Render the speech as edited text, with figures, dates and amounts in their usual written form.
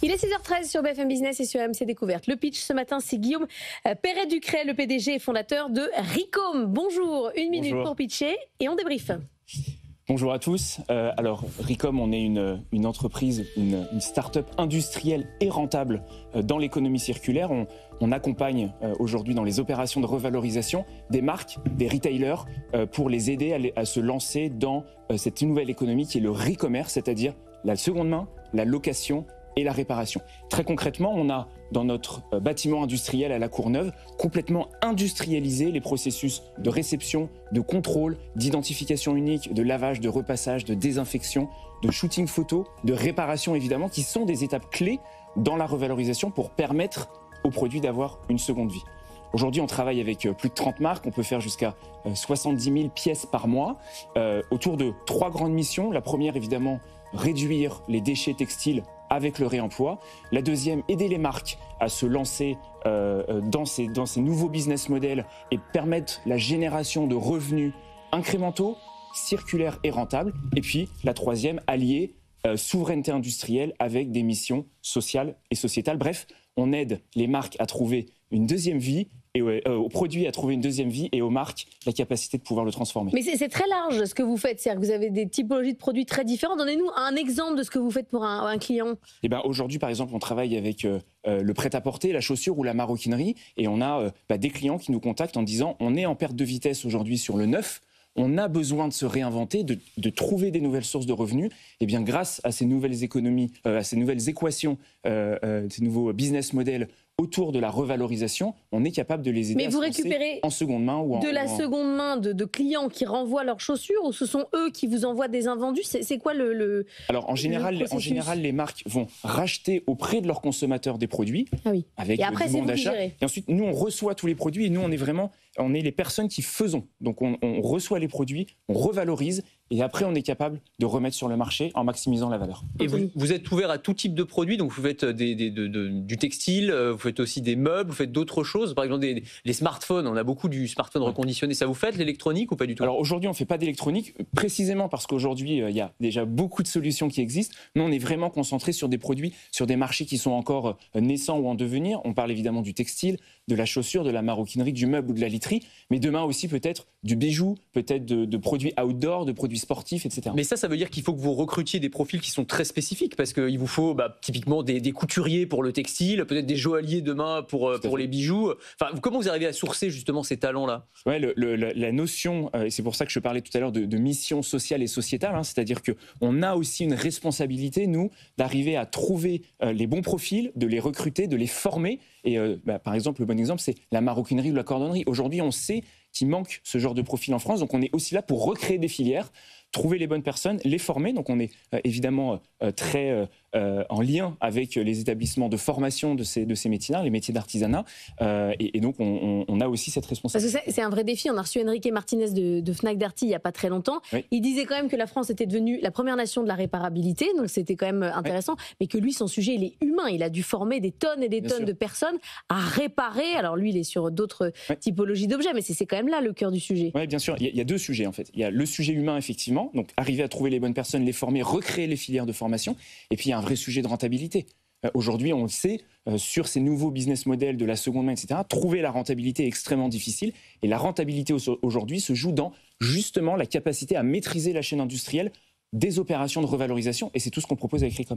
Il est 6h13 sur BFM Business et sur AMC Découverte. Le pitch ce matin, c'est Guillaume Perret-Ducret, le PDG et fondateur de Ricom. Bonjour, une minute pour pitcher et on débriefe. Bonjour à tous. Alors, Ricom, on est une entreprise, une start-up industrielle et rentable dans l'économie circulaire. On accompagne aujourd'hui dans les opérations de revalorisation des marques, des retailers, pour les aider à se lancer dans cette nouvelle économie qui est le re-commerce, c'est-à-dire la seconde main, la location et la réparation. Très concrètement, on a dans notre bâtiment industriel à la Courneuve complètement industrialisé les processus de réception, de contrôle, d'identification unique, de lavage, de repassage, de désinfection, de shooting photo, de réparation évidemment, qui sont des étapes clés dans la revalorisation pour permettre aux produits d'avoir une seconde vie. Aujourd'hui, on travaille avec plus de 30 marques, on peut faire jusqu'à 70 000 pièces par mois, autour de 3 grandes missions. La première, évidemment, réduire les déchets textiles avec le réemploi. La deuxième, aider les marques à se lancer dans ces nouveaux business models et permettre la génération de revenus incrémentaux, circulaires et rentables. Et puis, la troisième, allier souveraineté industrielle avec des missions sociales et sociétales. Bref, on aide les marques à trouver une deuxième vie, et aux produits à trouver une deuxième vie et aux marques la capacité de pouvoir le transformer. Mais c'est très large ce que vous faites, c'est-à-dire que vous avez des typologies de produits très différents. Donnez-nous un exemple de ce que vous faites pour un client. Eh ben, aujourd'hui, par exemple, on travaille avec le prêt-à-porter, la chaussure ou la maroquinerie, et on a des clients qui nous contactent en disant on est en perte de vitesse aujourd'hui sur le neuf, on a besoin de se réinventer, de trouver des nouvelles sources de revenus. Et bien, grâce à ces nouvelles économies, à ces nouvelles équations, ces nouveaux business models autour de la revalorisation, on est capable de les aider. Mais à vous se lancer récupérez en seconde main ou de la seconde main de clients qui renvoient leurs chaussures, ou ce sont eux qui vous envoient des invendus? C'est quoi le Alors en général, les marques vont racheter auprès de leurs consommateurs des produits avec et après, du bon d'achat. Et ensuite, nous on reçoit tous les produits et nous on est les personnes qui faisons. Donc on reçoit les produits, on revalorise et après on est capable de remettre sur le marché en maximisant la valeur. Et vous êtes ouvert à tout type de produits, donc vous faites du textile, vous faites aussi des meubles, vous faites d'autres choses, par exemple les smartphones, on a beaucoup du smartphone reconditionné, ça vous fait l'électronique ou pas du tout? Alors aujourd'hui on ne fait pas d'électronique, précisément parce qu'aujourd'hui il y a déjà beaucoup de solutions qui existent. Nous on est vraiment concentré sur des produits, sur des marchés qui sont encore naissants ou en devenir. On parle évidemment du textile, de la chaussure, de la maroquinerie, du meuble ou de la literie, mais demain aussi peut-être du bijou, peut-être de produits outdoor, de produits sportifs, etc. Mais ça veut dire qu'il faut que vous recrutiez des profils qui sont très spécifiques, parce qu'il vous faut typiquement des couturiers pour le textile, peut-être des joailliers demain pour les bijoux. Enfin, comment vous arrivez à sourcer justement ces talents-là? Ouais, la notion, et c'est pour ça que je parlais tout à l'heure de mission sociale et sociétale, c'est-à-dire qu'on a aussi une responsabilité, nous, d'arriver à trouver les bons profils, de les recruter, de les former. Et par exemple, le bon exemple, c'est la maroquinerie ou la cordonnerie. Aujourd'hui, on sait qu'il manque ce genre de profil en France, donc on est aussi là pour recréer des filières, trouver les bonnes personnes, les former. Donc on est évidemment très en lien avec les établissements de formation de ces métiers-là, les métiers d'artisanat. Et donc on a aussi cette responsabilité. Parce que c'est un vrai défi. On a reçu Enrique Martinez de Fnac Darty il n'y a pas très longtemps. Oui. Il disait quand même que la France était devenue la première nation de la réparabilité, donc c'était quand même intéressant. Mais que lui, son sujet, il est humain. Il a dû former des tonnes et des tonnes de personnes à réparer. Alors lui, il est sur d'autres typologies d'objets, mais c'est quand même là le cœur du sujet. Oui, bien sûr. Il y a deux sujets en fait. Il y a le sujet humain, effectivement. Donc, arriver à trouver les bonnes personnes, les former, recréer les filières de formation. Et puis, il y a un vrai sujet de rentabilité. Aujourd'hui, on le sait, sur ces nouveaux business models de la seconde main, etc., trouver la rentabilité est extrêmement difficile. Et la rentabilité aujourd'hui se joue dans justement la capacité à maîtriser la chaîne industrielle des opérations de revalorisation. Et c'est tout ce qu'on propose avec Ricom.